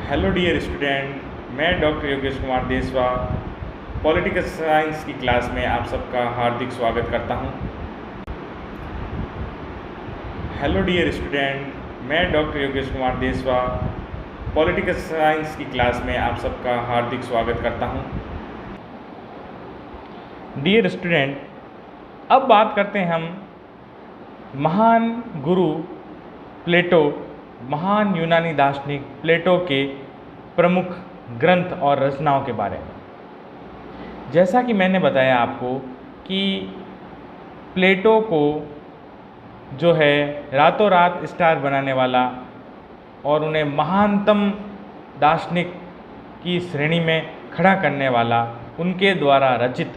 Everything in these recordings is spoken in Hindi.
हेलो डियर स्टूडेंट, मैं डॉक्टर योगेश कुमार देसवा पॉलिटिकल साइंस की क्लास में आप सबका हार्दिक स्वागत करता हूं। हेलो डियर स्टूडेंट, मैं डॉक्टर योगेश कुमार देसवा पॉलिटिकल साइंस की क्लास में आप सबका हार्दिक स्वागत करता हूं। डियर स्टूडेंट, अब बात करते हैं हम महान गुरु प्लेटो, महान यूनानी दार्शनिक प्लेटो के प्रमुख ग्रंथ और रचनाओं के बारे में। जैसा कि मैंने बताया आपको कि प्लेटो को जो है रातों रात स्टार बनाने वाला और उन्हें महानतम दार्शनिक की श्रेणी में खड़ा करने वाला उनके द्वारा रचित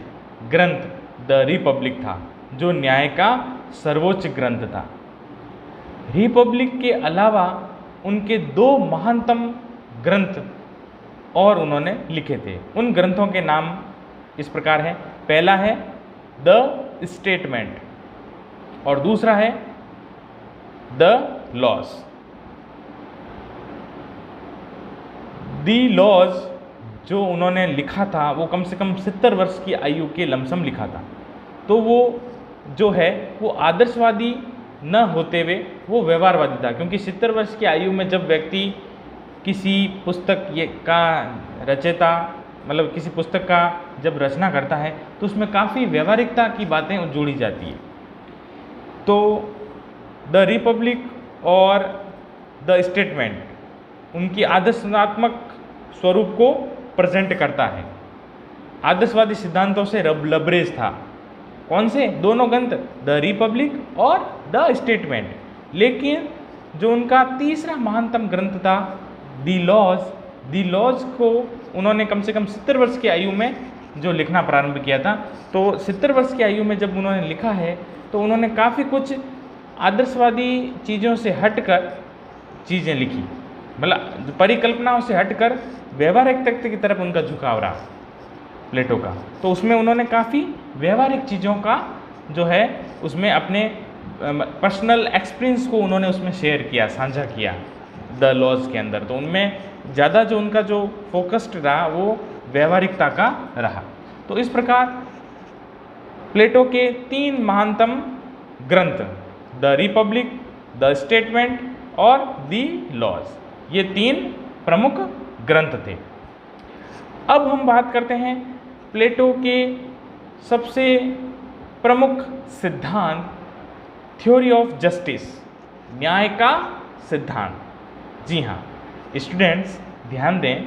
ग्रंथ द रिपब्लिक था, जो न्याय का सर्वोच्च ग्रंथ था। रिपब्लिक के अलावा उनके दो महानतम ग्रंथ और उन्होंने लिखे थे। उन ग्रंथों के नाम इस प्रकार हैं। पहला है द स्टेटमेंट और दूसरा है द लॉज। दी लॉज जो उन्होंने लिखा था वो कम से कम 70 वर्ष की आयु के लमसम लिखा था। तो वो जो है वो आदर्शवादी न होते हुए वो व्यवहारवादी था, क्योंकि 70 वर्ष की आयु में जब व्यक्ति किसी पुस्तक का रचयिता मतलब किसी पुस्तक का जब रचना करता है तो उसमें काफ़ी व्यवहारिकता की बातें जोड़ी जाती है। तो द रिपब्लिक और द स्टेटमेंट उनकी आदर्शात्मक स्वरूप को प्रेजेंट करता है। आदर्शवादी सिद्धांतों से लबरेज था। कौन से दोनों ग्रंथ? द रिपब्लिक और द स्टेटमेंट। लेकिन जो उनका तीसरा महानतम ग्रंथ था दी लॉज को उन्होंने कम से कम 70 वर्ष की आयु में जो लिखना प्रारंभ किया था। तो 70 वर्ष की आयु में जब उन्होंने लिखा है तो उन्होंने काफ़ी कुछ आदर्शवादी चीज़ों से हटकर चीज़ें लिखी, मतलब परिकल्पनाओं से हटकर व्यवहारिक तत्व की तरफ उनका झुकाव रहा प्लेटो का। तो उसमें उन्होंने काफ़ी व्यवहारिक चीज़ों का जो है उसमें अपने पर्सनल एक्सपीरियंस को उन्होंने उसमें शेयर किया, साझा किया द लॉज के अंदर। तो उनमें ज़्यादा जो उनका जो फोकस्ड रहा वो व्यवहारिकता का रहा। तो इस प्रकार प्लेटो के 3 महानतम ग्रंथ द रिपब्लिक, द स्टेटमेंट और द लॉज, ये 3 प्रमुख ग्रंथ थे। अब हम बात करते हैं प्लेटो के सबसे प्रमुख सिद्धांत थ्योरी ऑफ जस्टिस, न्याय का सिद्धांत। जी हाँ स्टूडेंट्स, ध्यान दें,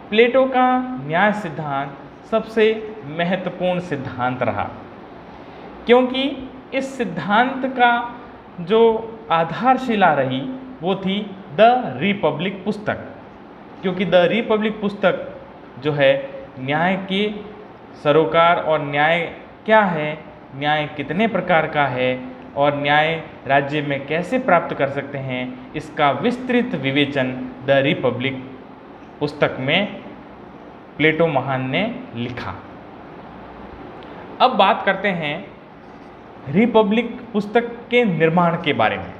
प्लेटो का न्याय सिद्धांत सबसे महत्वपूर्ण सिद्धांत रहा, क्योंकि इस सिद्धांत का जो आधारशिला रही वो थी द रिपब्लिक पुस्तक। क्योंकि द रिपब्लिक पुस्तक जो है न्याय के सरोकार और न्याय क्या है, न्याय कितने प्रकार का है और न्याय राज्य में कैसे प्राप्त कर सकते हैं, इसका विस्तृत विवेचन द रिपब्लिक पुस्तक में प्लेटो महान ने लिखा। अब बात करते हैं रिपब्लिक पुस्तक के निर्माण के बारे में।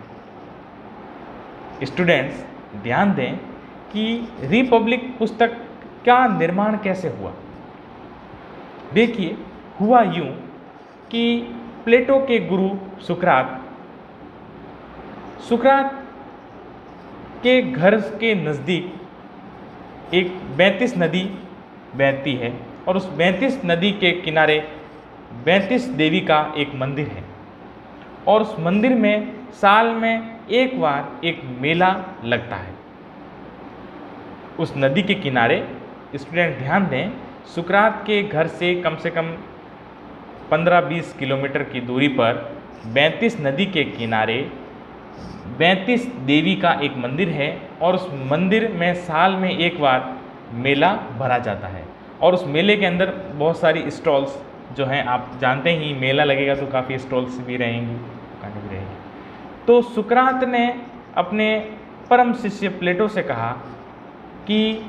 स्टूडेंट्स ध्यान दें कि रिपब्लिक पुस्तक का निर्माण कैसे हुआ। देखिए, हुआ यूं कि प्लेटो के गुरु सुकरात के घर के नज़दीक एक 32 नदी बहती है और उस 32 नदी के किनारे 32 देवी का एक मंदिर है और उस मंदिर में साल में एक बार एक मेला लगता है उस नदी के किनारे। स्टूडेंट ध्यान दें, सुकरात के घर से कम 15-20 किलोमीटर की दूरी पर 32 नदी के किनारे 32 देवी का एक मंदिर है और उस मंदिर में साल में एक बार मेला भरा जाता है और उस मेले के अंदर बहुत सारी स्टॉल्स जो हैं, आप जानते ही मेला लगेगा तो काफ़ी स्टॉल्स भी रहेंगी, दुकानें भी रहेंगी। तो सुकरात ने अपने परम शिष्य प्लेटो से कहा कि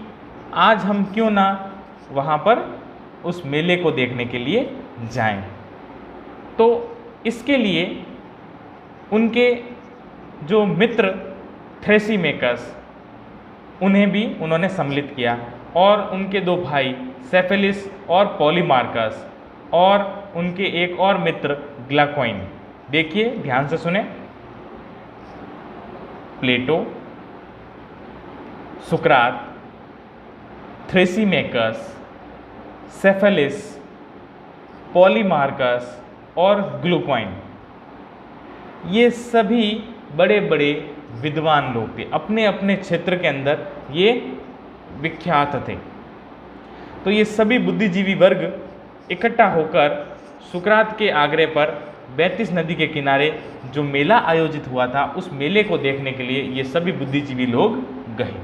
आज हम क्यों ना वहाँ पर उस मेले को देखने के लिए जाएं। तो इसके लिए उनके जो मित्र थ्रेसीमेकस उन्हें भी उन्होंने सम्मिलित किया, और उनके दो भाई सेफेलिस और पॉलीमार्कस, और उनके एक और मित्र ग्लाक्वाइन। देखिए ध्यान से सुने, प्लेटो, सुकरात, थ्रेसीमेकस, सेफेलिस, पॉलीमार्कस और ग्लूक्वाइन, ये सभी बड़े बड़े विद्वान लोग थे, अपने अपने क्षेत्र के अंदर ये विख्यात थे। तो ये सभी बुद्धिजीवी वर्ग इकट्ठा होकर सुकरात के आग्रह पर बैतिस नदी के किनारे जो मेला आयोजित हुआ था, उस मेले को देखने के लिए ये सभी बुद्धिजीवी लोग गए।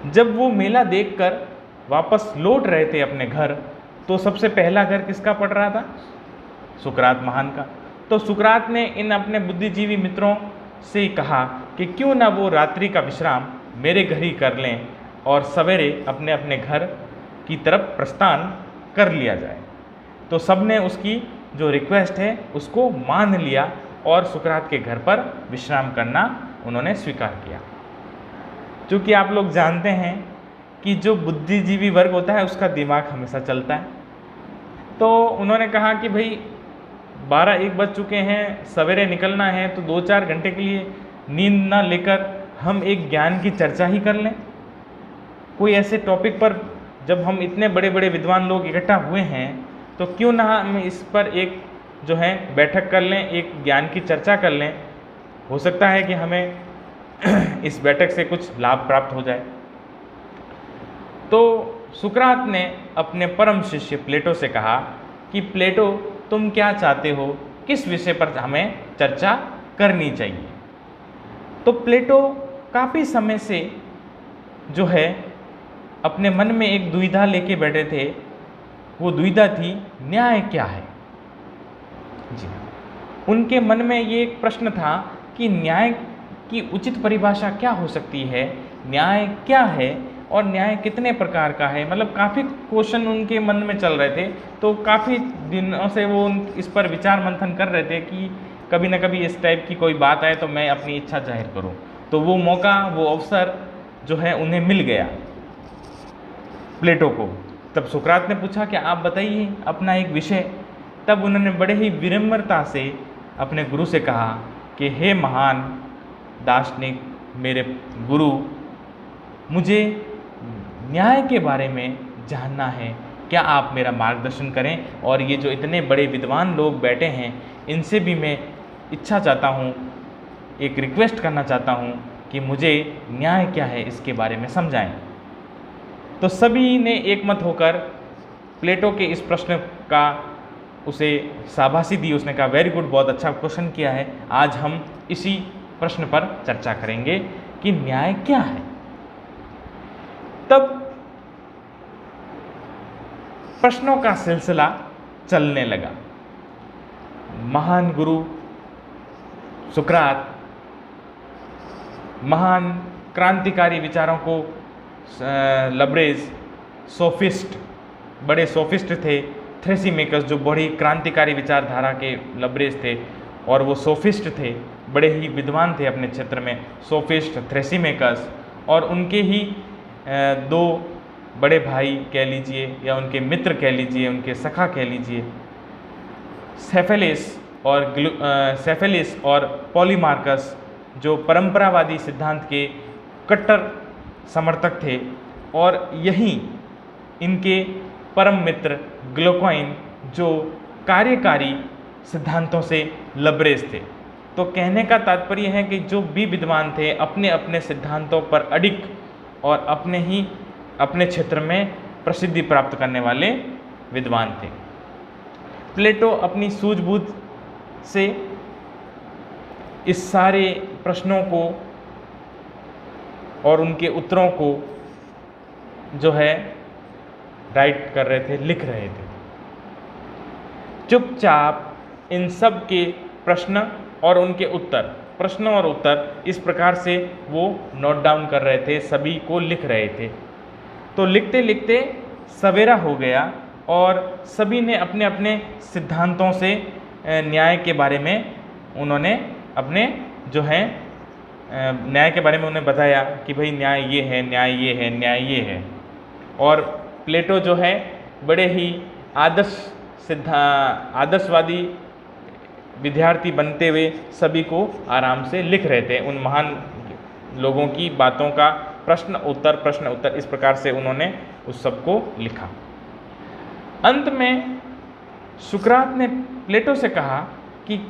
जब वो मेला देखकर वापस लौट रहे थे अपने घर, तो सबसे पहला घर किसका पड़ रहा था? सुकरात महान का। तो सुकरात ने इन अपने बुद्धिजीवी मित्रों से कहा कि क्यों ना वो रात्रि का विश्राम मेरे घर ही कर लें और सवेरे अपने अपने घर की तरफ प्रस्थान कर लिया जाए। तो सबने उसकी जो रिक्वेस्ट है उसको मान लिया और सुकरात के घर पर विश्राम करना उन्होंने स्वीकार किया। क्योंकि आप लोग जानते हैं कि जो बुद्धिजीवी वर्ग होता है उसका दिमाग हमेशा चलता है, तो उन्होंने कहा कि भाई 12-1 बज चुके हैं, सवेरे निकलना है, तो 2-4 घंटे के लिए नींद ना लेकर हम एक ज्ञान की चर्चा ही कर लें। कोई ऐसे टॉपिक पर जब हम इतने बड़े बड़े विद्वान लोग इकट्ठा हुए हैं, तो क्यों ना हम इस पर एक जो है बैठक कर लें, एक ज्ञान की चर्चा कर लें। हो सकता है कि हमें इस बैठक से कुछ लाभ प्राप्त हो जाए। तो सुकरात ने अपने परम शिष्य प्लेटो से कहा कि प्लेटो, तुम क्या चाहते हो, किस विषय पर हमें चर्चा करनी चाहिए। तो प्लेटो काफ़ी समय से जो है अपने मन में एक दुविधा लेके बैठे थे। वो दुविधा थी, न्याय क्या है। जी हाँ, उनके मन में ये एक प्रश्न था कि न्याय की उचित परिभाषा क्या हो सकती है, न्याय क्या है और न्याय कितने प्रकार का है। मतलब काफ़ी क्वेश्चन उनके मन में चल रहे थे। तो काफ़ी दिनों से वो इस पर विचार मंथन कर रहे थे कि कभी ना कभी इस टाइप की कोई बात आए तो मैं अपनी इच्छा जाहिर करूं। तो वो मौका, वो अवसर जो है उन्हें मिल गया प्लेटो को। तब सुकरात ने पूछा कि आप बताइए अपना एक विषय। तब उन्होंने बड़े ही विनम्रता से अपने गुरु से कहा कि हे महान दार्शनिक, मेरे गुरु, मुझे न्याय के बारे में जानना है, क्या आप मेरा मार्गदर्शन करें। और ये जो इतने बड़े विद्वान लोग बैठे हैं, इनसे भी मैं इच्छा चाहता हूँ, एक रिक्वेस्ट करना चाहता हूँ कि मुझे न्याय क्या है इसके बारे में समझाएं। तो सभी ने एकमत होकर प्लेटो के इस प्रश्न का उसे शाबाशी दी। उसने कहा वेरी गुड, बहुत अच्छा क्वेश्चन किया है, आज हम इसी प्रश्न पर चर्चा करेंगे कि न्याय क्या है। तब प्रश्नों का सिलसिला चलने लगा। महान गुरु सुकरात महान क्रांतिकारी विचारों को लब्रेज, सोफिस्ट, बड़े सोफिस्ट थे। थ्रेसीमेकस जो बड़ी क्रांतिकारी विचारधारा के लब्रेज थे और वो सोफिस्ट थे, बड़े ही विद्वान थे अपने क्षेत्र में, सोफिस्ट, थ्रेसीमेकस। और उनके ही दो बड़े भाई कह लीजिए या उनके मित्र कह लीजिए, उनके सखा कह लीजिए, सेफेलिस और पॉलीमार्कस, जो परंपरावादी सिद्धांत के कट्टर समर्थक थे। और यही इनके परम मित्र ग्लूक्वाइन, जो कार्यकारी सिद्धांतों से लबरेज थे। तो कहने का तात्पर्य है कि जो भी विद्वान थे अपने अपने सिद्धांतों पर अडिग और अपने क्षेत्र में प्रसिद्धि प्राप्त करने वाले विद्वान थे। प्लेटो अपनी सूझबूझ से इस सारे प्रश्नों को और उनके उत्तरों को जो है राइट कर रहे थे, लिख रहे थे। चुपचाप इन सब के प्रश्न और उनके उत्तर, प्रश्न और उत्तर इस प्रकार से वो नोट डाउन कर रहे थे, सभी को लिख रहे थे। तो लिखते लिखते सवेरा हो गया और सभी ने अपने अपने सिद्धांतों से न्याय के बारे में उन्होंने अपने जो हैं न्याय के बारे में उन्हें बताया कि भाई न्याय ये है, न्याय ये है, न्याय ये है। और प्लेटो जो है बड़े ही आदर्शवादी विद्यार्थी बनते हुए सभी को आराम से लिख रहे थे, उन महान लोगों की बातों का प्रश्न उत्तर इस प्रकार से उन्होंने उस सब को लिखा। अंत में सुकरात ने प्लेटो से कहा कि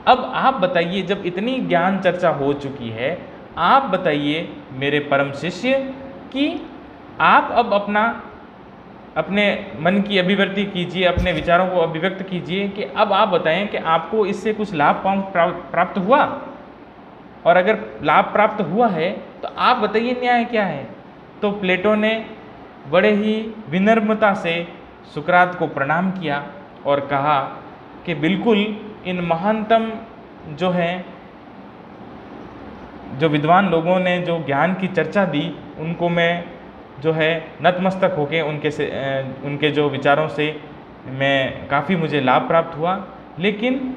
अब आप बताइए, जब इतनी ज्ञान चर्चा हो चुकी है, आप बताइए मेरे परम शिष्य कि आप अब अपने मन की अभिव्यक्ति कीजिए, अपने विचारों को अभिव्यक्त कीजिए कि अब आप बताएं कि आपको इससे कुछ लाभ प्राप्त हुआ, और अगर लाभ प्राप्त हुआ है तो आप बताइए न्याय क्या है। तो प्लेटो ने बड़े ही विनम्रता से सुकरात को प्रणाम किया और कहा कि बिल्कुल इन महानतम जो विद्वान लोगों ने जो ज्ञान की चर्चा दी, उनको मैं नतमस्तक होके उनके जो विचारों से मैं काफ़ी मुझे लाभ प्राप्त हुआ, लेकिन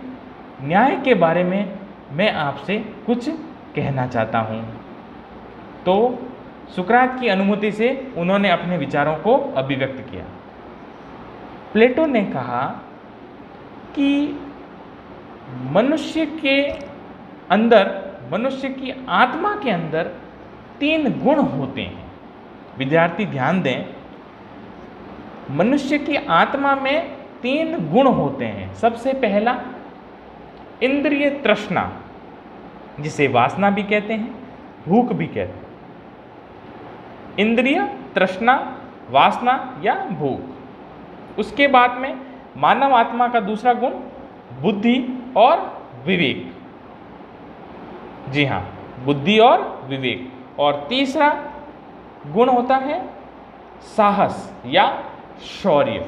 न्याय के बारे में मैं आपसे कुछ कहना चाहता हूँ। तो सुकरात की अनुमति से उन्होंने अपने विचारों को अभिव्यक्त किया। प्लेटो ने कहा कि मनुष्य की आत्मा के अंदर 3 गुण होते हैं। विद्यार्थी ध्यान दें, मनुष्य की आत्मा में 3 गुण होते हैं। सबसे पहला इंद्रिय तृष्णा, जिसे वासना भी कहते हैं, भूख भी कहते हैं। इंद्रिय तृष्णा, वासना या भूख। उसके बाद में मानव आत्मा का दूसरा गुण बुद्धि और विवेक। जी हाँ, बुद्धि और विवेक। और तीसरा गुण होता है साहस या शौर्य।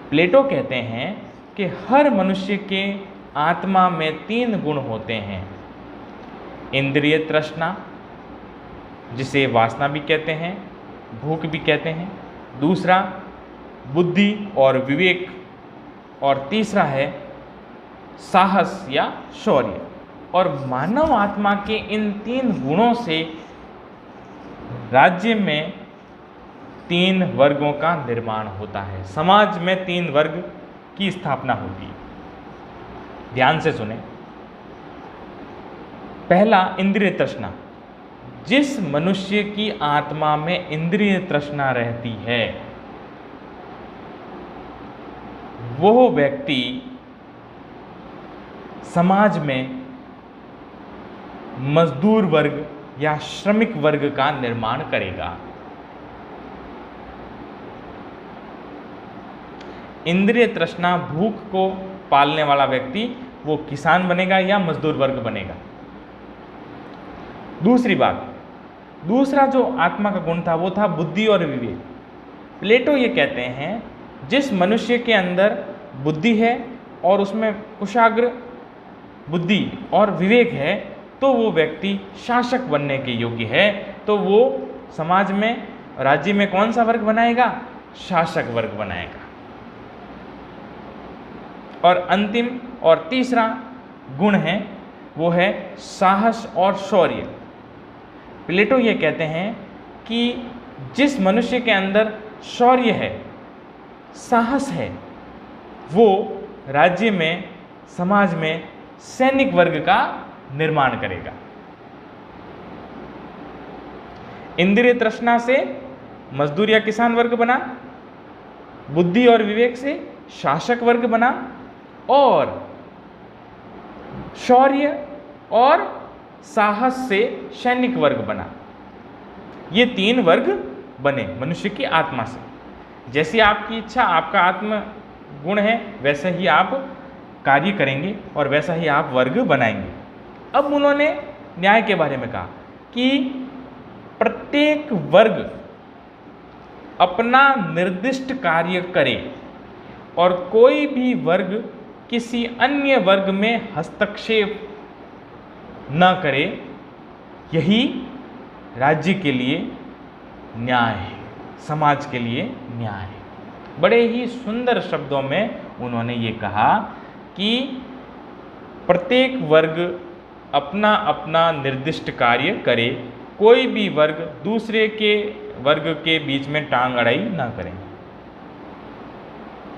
प्लेटो कहते हैं कि हर मनुष्य के आत्मा में 3 गुण होते हैं। इंद्रिय तृष्णा, जिसे वासना भी कहते हैं, भूख भी कहते हैं। दूसरा बुद्धि और विवेक। और तीसरा है साहस या शौर्य। और मानव आत्मा के इन 3 गुणों से राज्य में 3 वर्गों का निर्माण होता है। समाज में 3 वर्ग की स्थापना होती है। ध्यान से सुने। पहला, इंद्रिय तृष्णा। जिस मनुष्य की आत्मा में इंद्रिय तृष्णा रहती है, वो व्यक्ति समाज में मजदूर वर्ग या श्रमिक वर्ग का निर्माण करेगा। इंद्रिय तृष्णा, भूख को पालने वाला व्यक्ति वो किसान बनेगा या मजदूर वर्ग बनेगा। दूसरी बात, दूसरा जो आत्मा का गुण था वो था बुद्धि और विवेक। प्लेटो ये कहते हैं जिस मनुष्य के अंदर बुद्धि है और उसमें कुशाग्र बुद्धि और विवेक है, तो वो व्यक्ति शासक बनने के योग्य है। तो वो समाज में, राज्य में कौन सा वर्ग बनाएगा? शासक वर्ग बनाएगा। और अंतिम और तीसरा गुण है वो है साहस और शौर्य। प्लेटो ये कहते हैं कि जिस मनुष्य के अंदर शौर्य है, साहस है, वो राज्य में, समाज में सैनिक वर्ग का निर्माण करेगा। इंद्रिय तृष्णा से मजदूर या किसान वर्ग बना, बुद्धि और विवेक से शासक वर्ग बना, और शौर्य और साहस से सैनिक वर्ग बना। ये 3 वर्ग बने मनुष्य की आत्मा से। जैसी आपकी इच्छा, आपका आत्म गुण है, वैसे ही आप कार्य करेंगे और वैसा ही आप वर्ग बनाएंगे। अब उन्होंने न्याय के बारे में कहा कि प्रत्येक वर्ग अपना निर्दिष्ट कार्य करे और कोई भी वर्ग किसी अन्य वर्ग में हस्तक्षेप न करे। यही राज्य के लिए न्याय है, समाज के लिए न्याय है। बड़े ही सुंदर शब्दों में उन्होंने ये कहा कि प्रत्येक वर्ग अपना अपना निर्दिष्ट कार्य करे, कोई भी वर्ग दूसरे के वर्ग के बीच में टांग अड़ाई ना करें।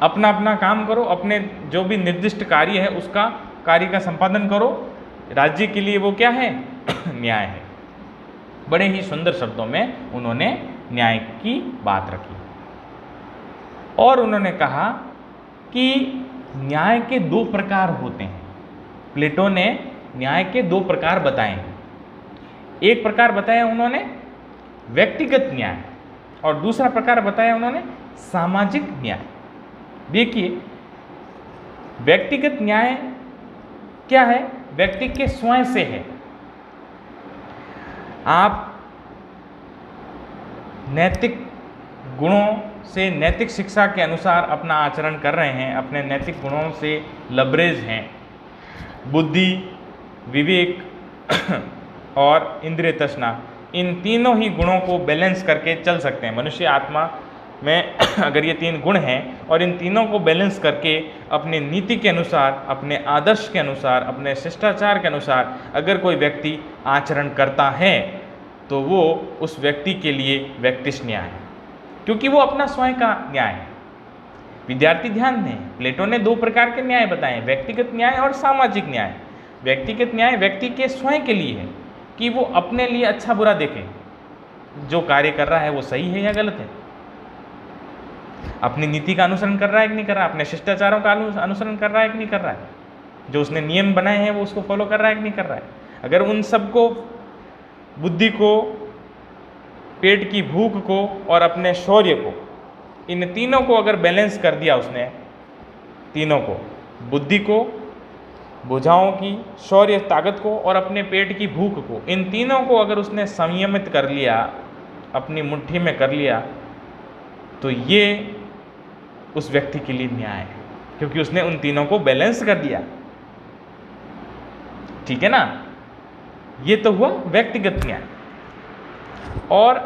अपना अपना काम करो, अपने जो भी निर्दिष्ट कार्य है उसका कार्य का संपादन करो। राज्य के लिए वो क्या है? न्याय है। बड़े ही सुंदर शब्दों में उन्होंने न्याय की बात रखी और उन्होंने कहा कि न्याय के दो प्रकार होते हैं। प्लेटो ने न्याय के दो प्रकार बताए हैं। एक प्रकार बताया उन्होंने व्यक्तिगत न्याय और दूसरा प्रकार बताया उन्होंने सामाजिक न्याय। देखिए, व्यक्तिगत न्याय क्या है? व्यक्ति के स्वयं से है। आप नैतिक गुणों से, नैतिक शिक्षा के अनुसार अपना आचरण कर रहे हैं, अपने नैतिक गुणों से लबरेज हैं। बुद्धि, विवेक और इंद्रिय तृष्णा, इन तीनों ही गुणों को बैलेंस करके चल सकते हैं। मनुष्य आत्मा में अगर ये तीन गुण हैं और इन तीनों को बैलेंस करके अपनी नीति के अनुसार, अपने आदर्श के अनुसार, अपने शिष्टाचार के अनुसार अगर कोई व्यक्ति आचरण करता है तो वो उस व्यक्ति के लिए व्यक्तिश न्याय है, क्योंकि वो अपना स्वयं का न्याय है। विद्यार्थी ध्यान दें, प्लेटो ने दो प्रकार के न्याय बताए, व्यक्तिगत न्याय और सामाजिक न्याय। व्यक्तिगत न्याय व्यक्ति के स्वयं के लिए है कि वो अपने लिए अच्छा बुरा देखे, जो कार्य कर रहा है वो सही है या गलत है, अपनी नीति का अनुसरण कर रहा है कि नहीं कर रहा है, अपने शिष्टाचारों का अनुसरण कर रहा है कि नहीं कर रहा है, जो उसने नियम बनाए हैं वो उसको फॉलो कर रहा है कि नहीं कर रहा है। अगर उन सबको, बुद्धि को, पेट की भूख को और अपने शौर्य को, इन तीनों को अगर बैलेंस कर दिया उसने, तीनों को, बुद्धि को, भुजाओं की, शौर्य ताकत को और अपने पेट की भूख को, इन तीनों को अगर उसने संयमित कर लिया, अपनी मुट्ठी में कर लिया, तो ये उस व्यक्ति के लिए न्याय है, क्योंकि उसने उन तीनों को बैलेंस कर दिया। ठीक है ना? ये तो हुआ व्यक्तिगत न्याय। और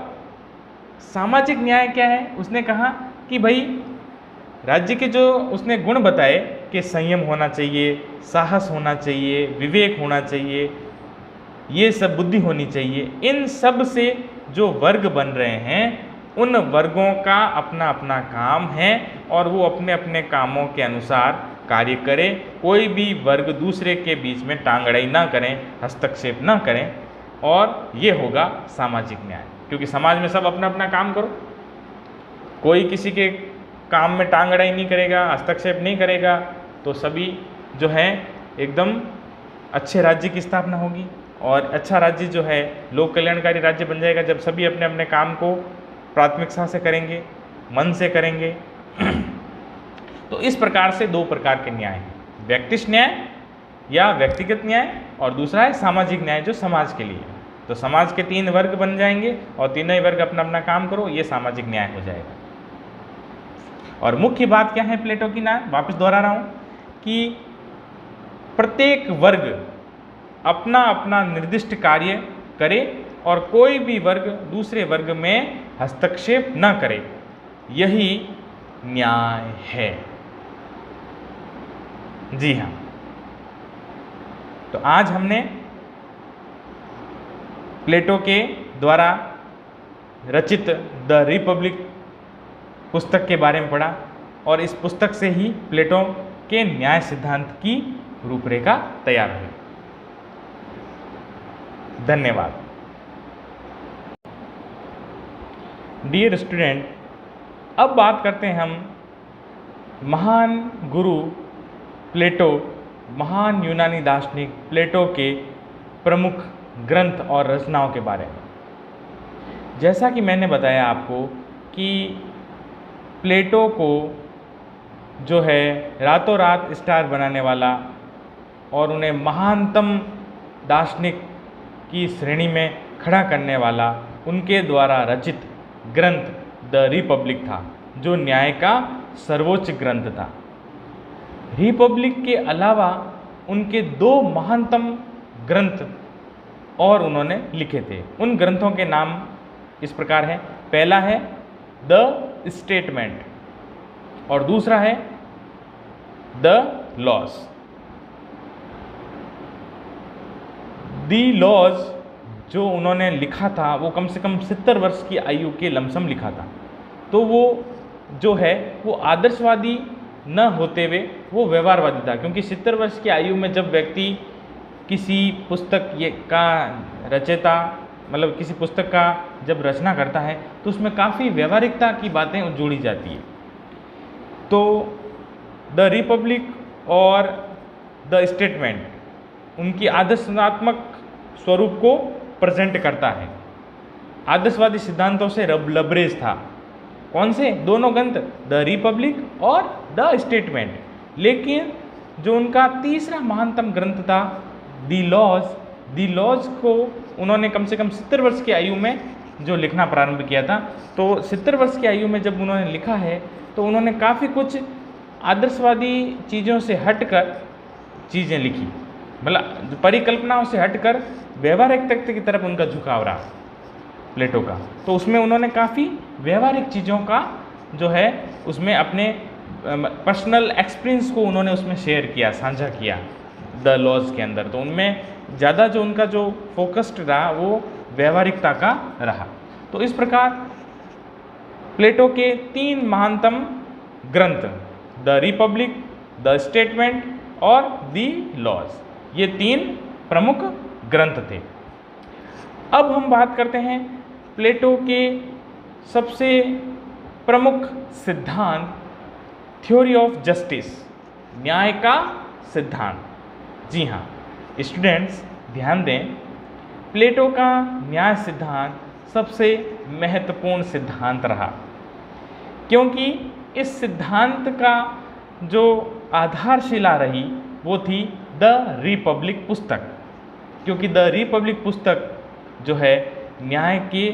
सामाजिक न्याय क्या है? उसने कहा कि भाई राज्य के जो उसने गुण बताए कि संयम होना चाहिए, साहस होना चाहिए, विवेक होना चाहिए, ये सब बुद्धि होनी चाहिए, इन सब से जो वर्ग बन रहे हैं उन वर्गों का अपना अपना काम है और वो अपने अपने कामों के अनुसार कार्य करें। कोई भी वर्ग दूसरे के बीच में टांग अड़ाई ना करें, हस्तक्षेप ना करें, और ये होगा सामाजिक न्याय। क्योंकि समाज में सब अपना अपना काम करो, कोई किसी के काम में टांग अड़ाई नहीं करेगा, हस्तक्षेप नहीं करेगा, तो सभी जो है एकदम अच्छे राज्य की स्थापना होगी। और अच्छा राज्य जो है लोक कल्याणकारी राज्य बन जाएगा जब सभी अपने अपने काम को प्राथमिकता से करेंगे, मन से करेंगे। तो इस प्रकार से दो प्रकार के न्याय हैं, व्यक्तिश न्याय या व्यक्तिगत न्याय, और दूसरा है सामाजिक न्याय जो समाज के लिए है। तो समाज के तीन वर्ग बन जाएंगे और तीनों ही वर्ग अपना अपना काम करो, ये सामाजिक न्याय हो जाएगा। और मुख्य बात क्या है प्लेटो की ना, वापस दोहरा रहा हूँ कि प्रत्येक वर्ग अपना अपना निर्दिष्ट कार्य करे और कोई भी वर्ग दूसरे वर्ग में हस्तक्षेप न करे, यही न्याय है। जी हाँ, तो आज हमने प्लेटो के द्वारा रचित द रिपब्लिक पुस्तक के बारे में पढ़ा और इस पुस्तक से ही प्लेटो के न्याय सिद्धांत की रूपरेखा तैयार हुई। धन्यवाद। डियर स्टूडेंट, अब बात करते हैं हम महान गुरु प्लेटो, महान यूनानी दार्शनिक प्लेटो के प्रमुख ग्रंथ और रचनाओं के बारे में। जैसा कि मैंने बताया आपको कि प्लेटो को जो है रातों रात स्टार बनाने वाला और उन्हें महानतम दार्शनिक की श्रेणी में खड़ा करने वाला उनके द्वारा रचित ग्रंथ द रिपब्लिक था, जो न्याय का सर्वोच्च ग्रंथ था। रिपब्लिक के अलावा उनके दो महानतम ग्रंथ और उन्होंने लिखे थे। उन ग्रंथों के नाम इस प्रकार हैं। पहला है द स्टेटमेंट और दूसरा है द लॉस। दी लॉज जो उन्होंने लिखा था वो कम से कम 70 वर्ष की आयु के लमसम लिखा था। तो वो जो है वो आदर्शवादी न होते हुए वो व्यवहारवादी था, क्योंकि 70 वर्ष की आयु में जब व्यक्ति किसी पुस्तक का रचयिता मतलब किसी पुस्तक का जब रचना करता है तो उसमें काफ़ी व्यवहारिकता की बातें जोड़ी जाती है। तो द रिपब्लिक और द स्टेटमेंट उनकी आदर्शात्मक स्वरूप को प्रेजेंट करता है। आदर्शवादी सिद्धांतों से लबरेज था। कौन से? दोनों ग्रंथ, द रिपब्लिक और द स्टेटमेंट। लेकिन जो उनका तीसरा महानतम ग्रंथ था दी लॉज को उन्होंने कम से कम 70 वर्ष की आयु में जो लिखना प्रारंभ किया था। तो 70 वर्ष की आयु में जब उन्होंने लिखा है तो उन्होंने काफ़ी कुछ आदर्शवादी चीज़ों से हटकर चीज़ें लिखी, मतलब परिकल्पनाओं से हटकर व्यवहारिक तत्व की तरफ उनका झुकाव रहा प्लेटो का। तो उसमें उन्होंने काफ़ी व्यवहारिक चीज़ों का जो है उसमें अपने पर्सनल एक्सपीरियंस को उन्होंने उसमें शेयर किया, साझा किया द लॉज के अंदर। तो उनमें ज़्यादा जो उनका जो फोकस्ड रहा वो व्यवहारिकता का रहा। तो इस प्रकार प्लेटो के 3 महानतम ग्रंथ, द रिपब्लिक, द स्टेटमेंट और दी लॉज, ये 3 प्रमुख ग्रंथ थे। अब हम बात करते हैं प्लेटो के सबसे प्रमुख सिद्धांत, थ्योरी ऑफ जस्टिस, न्याय का सिद्धांत। जी हाँ स्टूडेंट्स, ध्यान दें, प्लेटो का न्याय सिद्धांत सबसे महत्वपूर्ण सिद्धांत रहा, क्योंकि इस सिद्धांत का जो आधारशिला रही वो थी द रिपब्लिक पुस्तक। क्योंकि द रिपब्लिक पुस्तक जो है न्याय के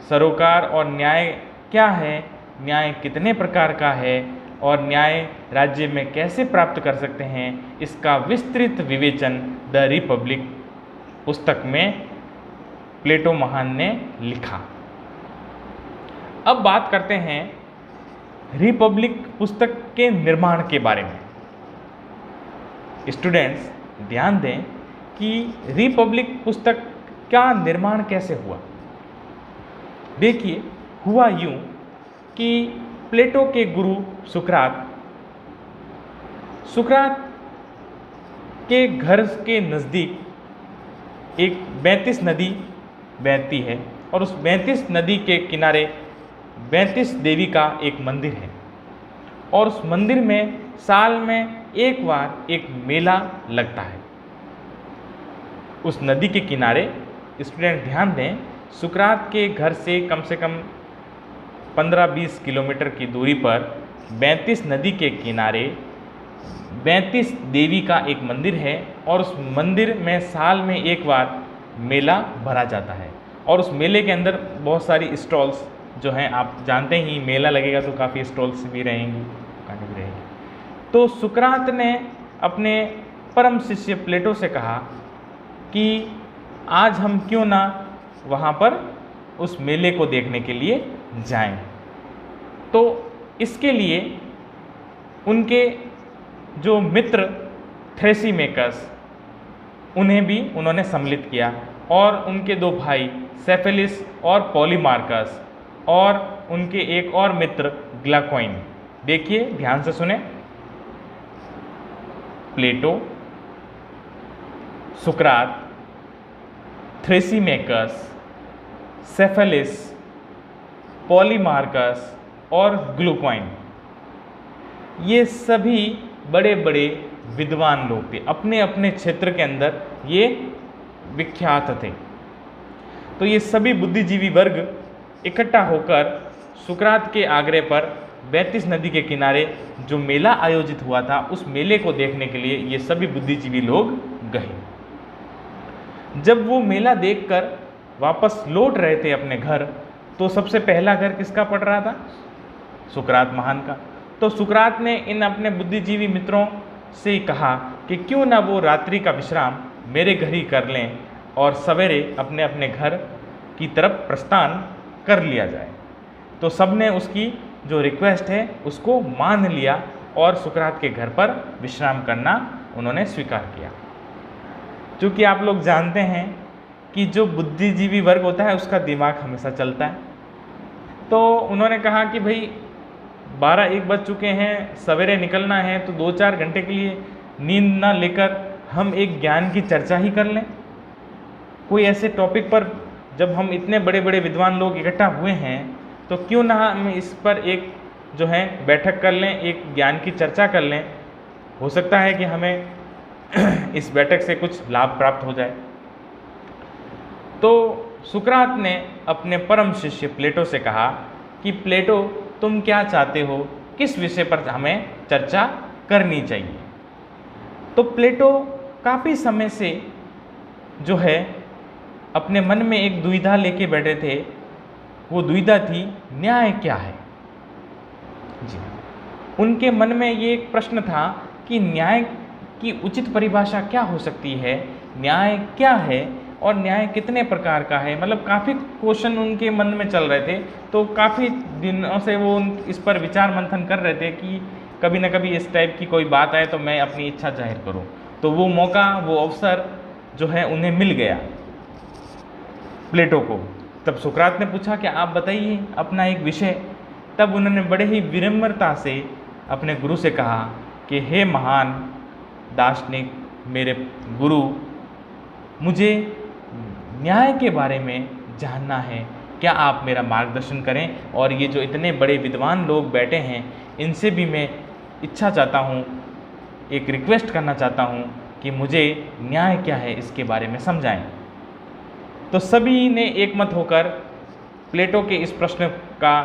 सरोकार और न्याय क्या है, न्याय कितने प्रकार का है और न्याय राज्य में कैसे प्राप्त कर सकते हैं, इसका विस्तृत विवेचन द रिपब्लिक पुस्तक में प्लेटो महान ने लिखा। अब बात करते हैं रिपब्लिक पुस्तक के निर्माण के बारे में। स्टूडेंट्स ध्यान दें कि रिपब्लिक पुस्तक का निर्माण कैसे हुआ। देखिए, हुआ यूं कि प्लेटो के गुरु सुकरात के घर के नज़दीक एक 32 नदी बहती है और उस 32 नदी के किनारे 32 देवी का एक मंदिर है और उस मंदिर में साल में एक बार एक मेला लगता है। उस नदी के किनारे, स्टूडेंट ध्यान दें, सुकरात के घर से कम 15-20 किलोमीटर की दूरी पर 32 नदी के किनारे 32 देवी का एक मंदिर है और उस मंदिर में साल में एक बार मेला भरा जाता है और उस मेले के अंदर बहुत सारी स्टॉल्स जो हैं, आप जानते ही मेला लगेगा तो काफ़ी स्टॉल्स भी रहेंगी, दुकानें भी रहेंगी। तो सुकरात ने अपने परम शिष्य प्लेटो से कहा कि आज हम क्यों ना वहाँ पर उस मेले को देखने के लिए जाएं। तो इसके लिए उनके जो मित्र थ्रेसीमेकस, उन्हें भी उन्होंने सम्मिलित किया और उनके 2 भाई सेफेलिस और पॉलीमार्कस और उनके एक और मित्र ग्लाकोइन। देखिए, ध्यान से सुने, प्लेटो, सुकरात, थ्रेसीमेकस, सेफेलिस, पॉलीमार्कस और ग्लूकोइन, ये सभी बड़े बड़े विद्वान लोग थे, अपने अपने क्षेत्र के अंदर ये विख्यात थे। तो ये सभी बुद्धिजीवी वर्ग इकट्ठा होकर सुकरात के आग्रह पर 32 नदी के किनारे जो मेला आयोजित हुआ था उस मेले को देखने के लिए ये सभी बुद्धिजीवी लोग गए। जब वो मेला देखकर वापस लौट रहे थे अपने घर, तो सबसे पहला घर किसका पड़ रहा था? सुकरात महान का। तो सुकरात ने इन अपने बुद्धिजीवी मित्रों से कहा कि क्यों ना वो रात्रि का विश्राम मेरे घर ही कर लें और सवेरे अपने अपने घर की तरफ प्रस्थान कर लिया जाए। तो सबने उसकी जो रिक्वेस्ट है उसको मान लिया और सुकरात के घर पर विश्राम करना उन्होंने स्वीकार किया। चूँकि आप लोग जानते हैं कि जो बुद्धिजीवी वर्ग होता है उसका दिमाग हमेशा चलता है, तो उन्होंने कहा कि भाई 12-1 बज चुके हैं, सवेरे निकलना है, तो 2-4 घंटे के लिए नींद ना लेकर हम एक ज्ञान की चर्चा ही कर लें। कोई ऐसे टॉपिक पर, जब हम इतने बड़े बड़े विद्वान लोग इकट्ठा हुए हैं, तो क्यों ना हम इस पर एक जो है बैठक कर लें, एक ज्ञान की चर्चा कर लें। हो सकता है कि हमें इस बैठक से कुछ लाभ प्राप्त हो जाए। तो सुकरात ने अपने परम शिष्य प्लेटो से कहा कि प्लेटो, तुम क्या चाहते हो, किस विषय पर हमें चर्चा करनी चाहिए। तो प्लेटो काफ़ी समय से जो है अपने मन में एक दुविधा लेके बैठे थे। वो दुविधा थी, न्याय क्या है। जी, उनके मन में ये एक प्रश्न था कि न्याय की उचित परिभाषा क्या हो सकती है, न्याय क्या है और न्याय कितने प्रकार का है। मतलब काफ़ी क्वेश्चन उनके मन में चल रहे थे। तो काफ़ी दिनों से वो इस पर विचार मंथन कर रहे थे कि कभी ना कभी इस टाइप की कोई बात आए तो मैं अपनी इच्छा जाहिर करूं। तो वो मौका, वो अवसर जो है उन्हें मिल गया प्लेटो को। तब सुकरात ने पूछा कि आप बताइए अपना एक विषय। तब उन्होंने बड़े ही विनम्रता से अपने गुरु से कहा कि हे महान दार्शनिक, मेरे गुरु, मुझे न्याय के बारे में जानना है, क्या आप मेरा मार्गदर्शन करें। और ये जो इतने बड़े विद्वान लोग बैठे हैं, इनसे भी मैं इच्छा चाहता हूँ, एक रिक्वेस्ट करना चाहता हूँ कि मुझे न्याय क्या है इसके बारे में समझाएं। तो सभी ने एकमत होकर प्लेटो के इस प्रश्न का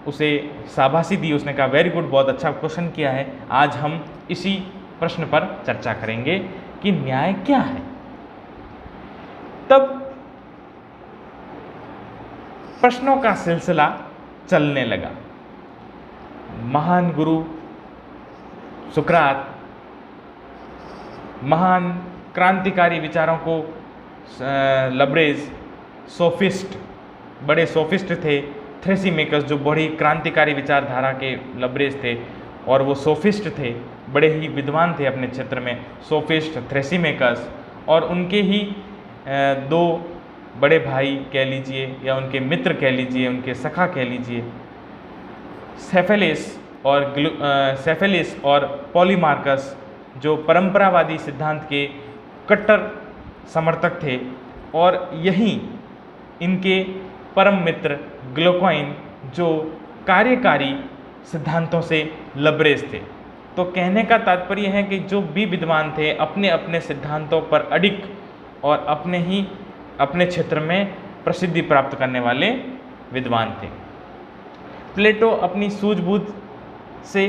उसे शाबाशी दी। उसने कहा वेरी गुड, बहुत अच्छा क्वेश्चन किया है। आज हम इसी प्रश्न पर चर्चा करेंगे कि न्याय क्या है। तब प्रश्नों का सिलसिला चलने लगा। महान गुरु सुकरात महान क्रांतिकारी विचारों को लबरेज, सोफिस्ट, बड़े सोफिस्ट थे। थ्रेसीमेकस जो बड़ी क्रांतिकारी विचारधारा के लबरेज थे और वो सोफिस्ट थे, बड़े ही विद्वान थे अपने क्षेत्र में, सोफिस्ट, थ्रेसीमेकस। और उनके ही दो बड़े भाई कह लीजिए या उनके मित्र कह लीजिए, उनके सखा कह लीजिए, सेफेलिस और पॉलीमार्कस, जो परंपरावादी सिद्धांत के कट्टर समर्थक थे। और यही इनके परम मित्र ग्लुकोइन, जो कार्यकारी सिद्धांतों से लबरेज थे। तो कहने का तात्पर्य है कि जो भी विद्वान थे अपने अपने सिद्धांतों पर अडिग और अपने क्षेत्र में प्रसिद्धि प्राप्त करने वाले विद्वान थे। प्लेटो अपनी सूझबूझ से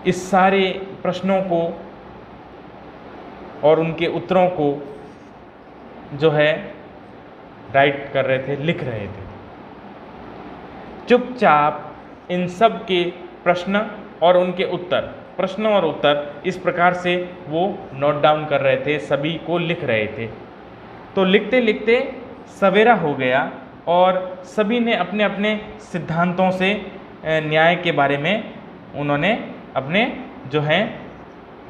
इस सारे प्रश्नों को और उनके उत्तरों को जो है राइट कर रहे थे, लिख रहे थे। चुपचाप इन सब के प्रश्न और उनके उत्तर, प्रश्न और उत्तर इस प्रकार से वो नोट डाउन कर रहे थे, सभी को लिख रहे थे। तो लिखते लिखते सवेरा हो गया और सभी ने अपने अपने सिद्धांतों से न्याय के बारे में उन्होंने अपने जो है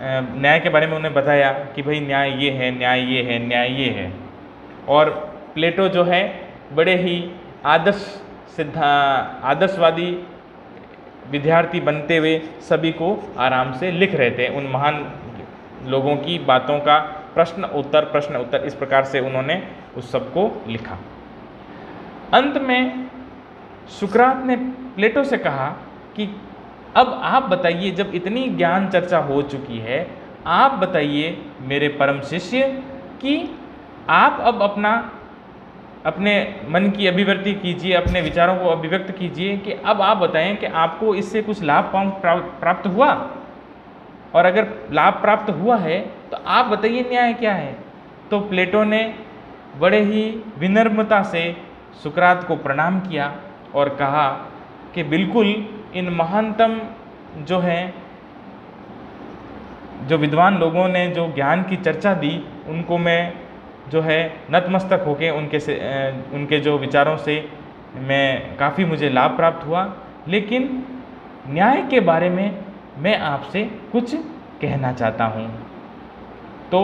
न्याय के बारे में उन्हें बताया कि भाई न्याय ये है, न्याय ये है, न्याय ये है। और प्लेटो जो है बड़े ही आदर्शवादी विद्यार्थी बनते हुए सभी को आराम से लिख रहे थे। उन महान लोगों की बातों का प्रश्न उत्तर इस प्रकार से उन्होंने उस सब को लिखा। अंत में सुकरात ने प्लेटो से कहा कि अब आप बताइए, जब इतनी ज्ञान चर्चा हो चुकी है, आप बताइए मेरे परम शिष्य कि आप अब अपने मन की अभिव्यक्ति कीजिए, अपने विचारों को अभिव्यक्त कीजिए कि अब आप बताएं कि आपको इससे कुछ लाभ प्राप्त हुआ, और अगर लाभ प्राप्त हुआ है तो आप बताइए न्याय क्या है। तो प्लेटो ने बड़े ही विनम्रता से सुकरात को प्रणाम किया और कहा कि बिल्कुल इन महानतम जो विद्वान लोगों ने जो ज्ञान की चर्चा दी, उनको मैं जो है नतमस्तक होके उनके जो विचारों से मैं काफ़ी मुझे लाभ प्राप्त हुआ। लेकिन न्याय के बारे में मैं आपसे कुछ कहना चाहता हूँ। तो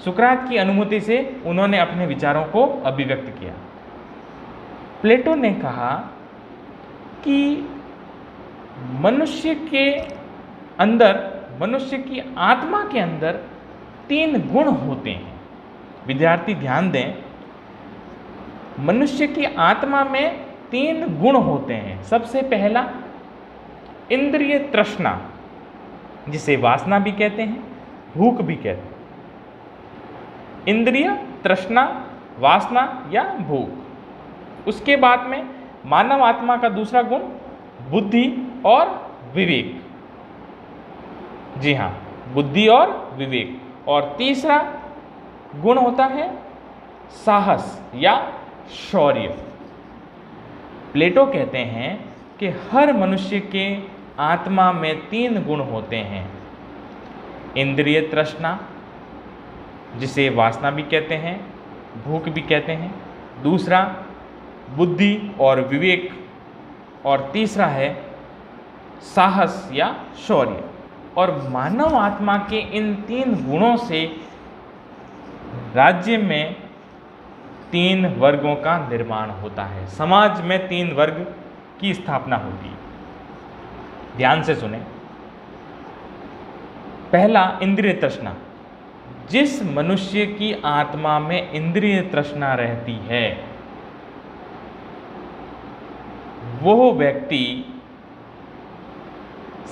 सुकरात की अनुमति से उन्होंने अपने विचारों को अभिव्यक्त किया। प्लेटो ने कहा कि मनुष्य के अंदर, मनुष्य की आत्मा के अंदर 3 गुण होते हैं। विद्यार्थी ध्यान दें, मनुष्य की आत्मा में 3 गुण होते हैं। सबसे पहला इंद्रिय तृष्णा, जिसे वासना भी कहते हैं, भूख भी कहते हैं। इंद्रिय तृष्णा, वासना या भूख। उसके बाद में मानव आत्मा का दूसरा गुण बुद्धि और विवेक। जी हाँ, बुद्धि और विवेक। और तीसरा गुण होता है साहस या शौर्य। प्लेटो कहते हैं कि हर मनुष्य के आत्मा में 3 गुण होते हैं। इंद्रिय तृष्णा, जिसे वासना भी कहते हैं, भूख भी कहते हैं। दूसरा बुद्धि और विवेक। और तीसरा है साहस या शौर्य। और मानव आत्मा के इन 3 गुणों से राज्य में 3 वर्गों का निर्माण होता है। समाज में 3 वर्ग की स्थापना होती है। ध्यान से सुने। पहला, इंद्रिय तृष्णा। जिस मनुष्य की आत्मा में इंद्रिय तृष्णा रहती है, वो व्यक्ति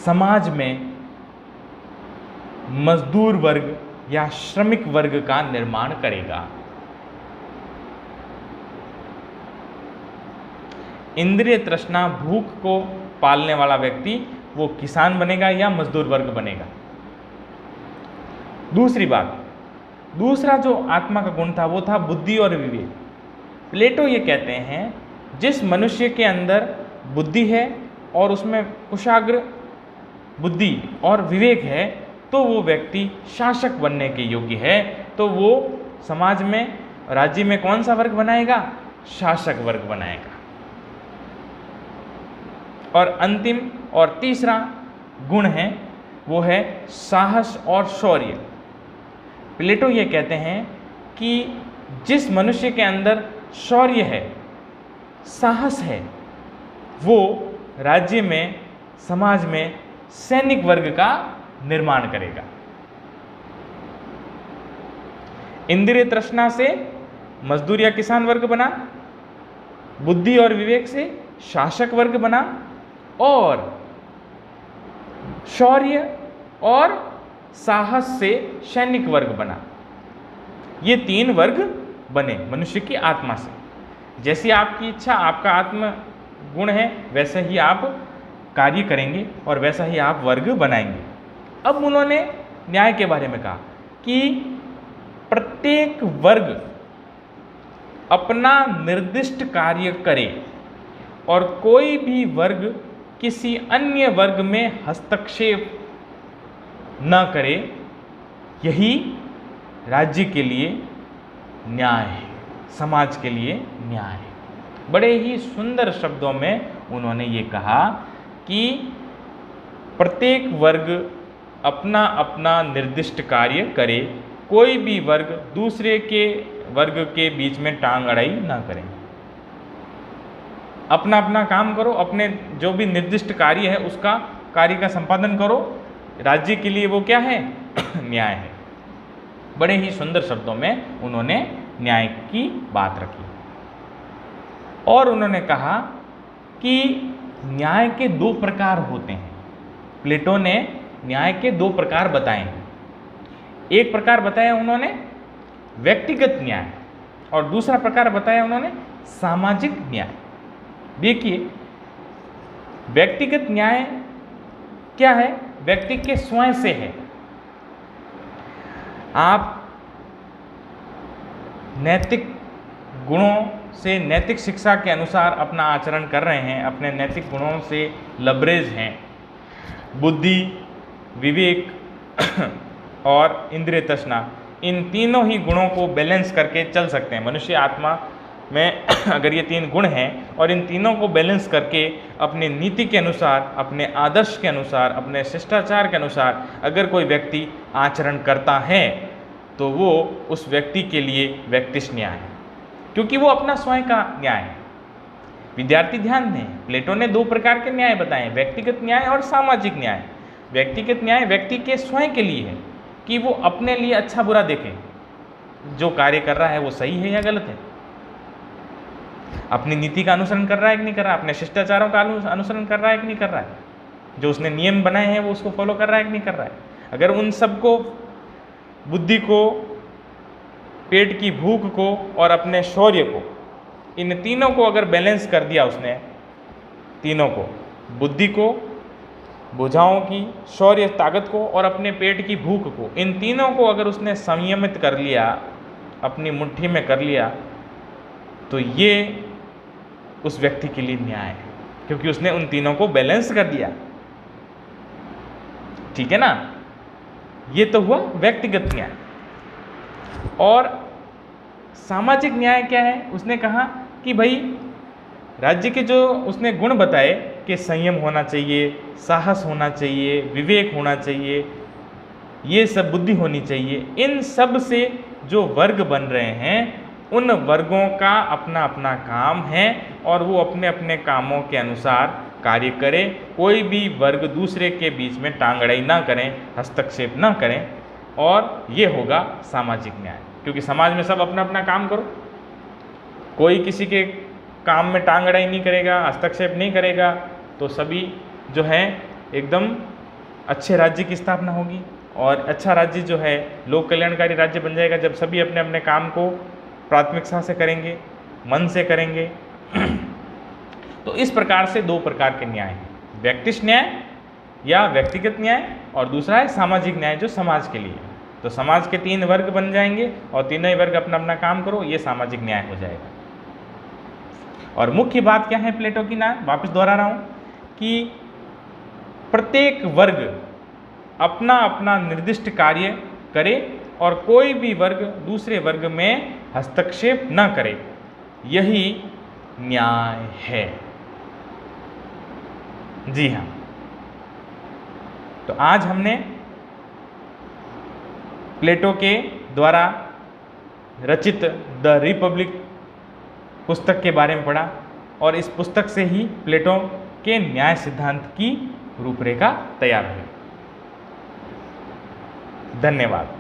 समाज में मजदूर वर्ग या श्रमिक वर्ग का निर्माण करेगा। इंद्रिय तृष्णा, भूख को पालने वाला व्यक्ति वो किसान बनेगा या मजदूर वर्ग बनेगा। दूसरी बात, दूसरा जो आत्मा का गुण था वो था बुद्धि और विवेक। प्लेटो ये कहते हैं जिस मनुष्य के अंदर बुद्धि है और उसमें कुशाग्र बुद्धि और विवेक है, तो वो व्यक्ति शासक बनने के योग्य है। तो वो समाज में, राज्य में कौन सा वर्ग बनाएगा? शासक वर्ग बनाएगा। और अंतिम और तीसरा गुण है वो है साहस और शौर्य। प्लेटो ये कहते हैं कि जिस मनुष्य के अंदर शौर्य है, साहस है, वो राज्य में, समाज में सैनिक वर्ग का निर्माण करेगा। इंद्रिय तृष्णा से मजदूर या किसान वर्ग बना, बुद्धि और विवेक से शासक वर्ग बना, और शौर्य और साहस से सैनिक वर्ग बना। ये 3 वर्ग बने मनुष्य की आत्मा से। जैसी आपकी इच्छा, आपका आत्म गुण है, वैसे ही आप कार्य करेंगे और वैसा ही आप वर्ग बनाएंगे। अब उन्होंने न्याय के बारे में कहा कि प्रत्येक वर्ग अपना निर्दिष्ट कार्य करे और कोई भी वर्ग किसी अन्य वर्ग में हस्तक्षेप न करे। यही राज्य के लिए न्याय है, समाज के लिए न्याय है। बड़े ही सुंदर शब्दों में उन्होंने ये कहा कि प्रत्येक वर्ग अपना अपना निर्दिष्ट कार्य करे, कोई भी वर्ग दूसरे के वर्ग के बीच में टांग अड़ाई ना करे। अपना अपना काम करो, अपने जो भी निर्दिष्ट कार्य है उसका कार्य का संपादन करो। राज्य के लिए वो क्या है? न्याय है। बड़े ही सुंदर शब्दों में उन्होंने न्याय की बात रखी। और उन्होंने कहा कि न्याय के 2 प्रकार होते हैं। प्लेटो ने न्याय के 2 प्रकार बताए हैं। एक प्रकार बताया उन्होंने व्यक्तिगत न्याय, और दूसरा प्रकार बताया उन्होंने सामाजिक न्याय। देखिए, व्यक्तिगत न्याय क्या है? व्यक्ति के स्वयं से है। आप नैतिक गुणों से, नैतिक शिक्षा के अनुसार अपना आचरण कर रहे हैं, अपने नैतिक गुणों से लबरेज हैं। बुद्धि, विवेक और इंद्रिय तृष्णा, इन तीनों ही गुणों को बैलेंस करके चल सकते हैं। मनुष्य आत्मा में अगर ये 3 गुण हैं और इन तीनों को बैलेंस करके अपनी नीति के अनुसार, अपने आदर्श के अनुसार, अपने शिष्टाचार के अनुसार अगर कोई व्यक्ति आचरण करता है, तो वो उस व्यक्ति के लिए व्यक्तिश न्याय है, क्योंकि वो अपना स्वयं का न्याय है। विद्यार्थी ध्यान दें, प्लेटो ने दो प्रकार के न्याय बताए, व्यक्तिगत न्याय और सामाजिक न्याय। व्यक्तिगत न्याय व्यक्ति के स्वयं के लिए है कि वो अपने लिए अच्छा बुरा देखे, जो कार्य कर रहा है वो सही है या गलत है, अपनी नीति का अनुसरण कर रहा है कि नहीं कर रहा है, अपने शिष्टाचारों का अनुसरण कर रहा है कि नहीं कर रहा है, जो उसने नियम बनाए हैं वो उसको फॉलो कर रहा है कि नहीं कर रहा है। अगर उन सबको, बुद्धि को, पेट की भूख को और अपने शौर्य को, इन तीनों को अगर बैलेंस कर दिया उसने, तीनों को, बुद्धि को, भुजाओं की, शौर्य ताकत को और अपने पेट की भूख को, इन तीनों को अगर उसने संयमित कर लिया, अपनी मुट्ठी में कर लिया, तो ये उस व्यक्ति के लिए न्याय है, क्योंकि उसने उन तीनों को बैलेंस कर दिया। ठीक है ना। ये तो हुआ व्यक्तिगत न्याय। और सामाजिक न्याय क्या है? उसने कहा कि भाई राज्य के जो उसने गुण बताए कि संयम होना चाहिए, साहस होना चाहिए, विवेक होना चाहिए, ये सब बुद्धि होनी चाहिए, इन सब से जो वर्ग बन रहे हैं उन वर्गों का अपना अपना काम है और वो अपने अपने कामों के अनुसार कार्य करें। कोई भी वर्ग दूसरे के बीच में टांग अड़ाई ना करें, हस्तक्षेप ना करें, और ये होगा सामाजिक न्याय। क्योंकि समाज में सब अपना अपना काम करो, कोई किसी के काम में टांग अड़ाई नहीं करेगा, हस्तक्षेप नहीं करेगा, तो सभी जो है एकदम अच्छे राज्य की स्थापना होगी। और अच्छा राज्य जो है लोक कल्याणकारी राज्य बन जाएगा जब सभी अपने अपने काम को प्राथमिकता से करेंगे, मन से करेंगे। तो इस प्रकार से दो प्रकार के न्याय हैं, व्यक्तिश न्याय या व्यक्तिगत न्याय, और दूसरा है सामाजिक न्याय जो समाज के लिए है। तो समाज के तीन वर्ग बन जाएंगे और तीनों ही वर्ग अपना अपना काम करो, ये सामाजिक न्याय हो जाएगा। और मुख्य बात क्या है प्लेटो की ना, वापस दोहरा रहा हूँ कि प्रत्येक वर्ग अपना अपना निर्दिष्ट कार्य करे और कोई भी वर्ग दूसरे वर्ग में हस्तक्षेप न करे, यही न्याय है। जी हाँ, तो आज हमने प्लेटो के द्वारा रचित द रिपब्लिक पुस्तक के बारे में पढ़ा और इस पुस्तक से ही प्लेटो के न्याय सिद्धांत की रूपरेखा तैयार हुई। धन्यवाद।